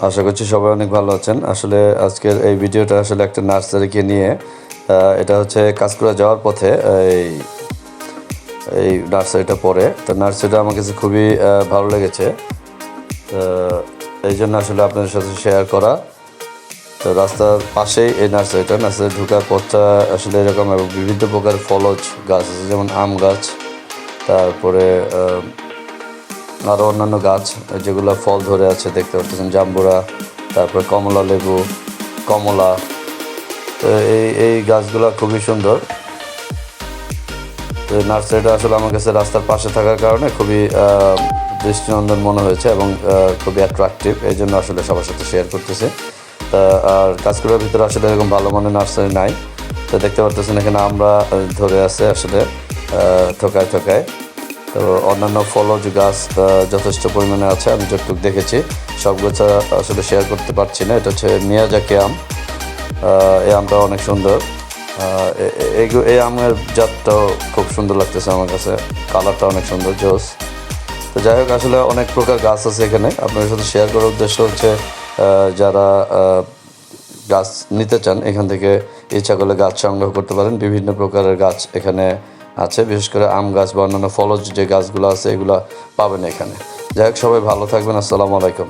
আশা করছি সবাই অনেক ভালো আছেন। আসলে আজকের এই ভিডিওটা আসলে একটা নার্সারিকে নিয়ে। এটা হচ্ছে কাঁচপুরা যাওয়ার পথে এই এই নার্সারিটা পড়ে। তো নার্সারিটা আমার কাছে খুবই ভালো লেগেছে। তো এই জন্য আসলে আপনাদের সাথে শেয়ার করা। তো রাস্তার পাশেই এই নার্সারি ঢোকার পথটা আসলে এরকম, এবং বিভিন্ন প্রকার ফলজ গাছ আছে, যেমন আম গাছ, তারপরে আরও অন্যান্য গাছ যেগুলো ফল ধরে আছে দেখতে পাচ্ছেন, জাম্বুরা, তারপরে কমলা লেবু, কমলা। তো এই গাছগুলো খুবই সুন্দর। তো নার্সারিটা আসলে আমার কাছে রাস্তার পাশে থাকার কারণে খুবই দৃষ্টিনন্দন মনে হয়েছে এবং খুবই অ্যাট্রাকটিভ। এই জন্য আসলে সবার সাথে শেয়ার করতেছে। আর কাঁচকুড়ার ভিতরে আসলে এরকম ভালো মানের নার্সারি নাই। তো দেখতে পাচ্ছেন এখানে আমরা ধরে আছে আসলে থোকায় থোকায়। তো অন্যান্য ফলজ গাছ যথেষ্ট পরিমাণে আছে, আমি যতটুকু দেখেছি। সব গাছ আসলে শেয়ার করতে পারছি না। এটা হচ্ছে মিয়াজাকি আম। এই আমটা অনেক সুন্দর। এই আমের জাতটাও খুব সুন্দর লাগতেছে আমার কাছে, কালারটা অনেক সুন্দর, জোস। তো যাই হোক, আসলে অনেক প্রকার গাছ আছে এখানে। আপনাদের সাথে শেয়ার করার উদ্দেশ্য হচ্ছে যারা গাছ নিতে চান এখান থেকে ইচ্ছা করলে গাছ সংগ্রহ করতে পারেন। বিভিন্ন প্রকারের গাছ এখানে আছে, বিশেষ করে আম গাছ বা অন্যান্য ফলজ যে গাছগুলো আছে এগুলো পাবেন এখানে। যাই হোক, সবাই ভালো থাকবেন। আসসালামু আলাইকুম।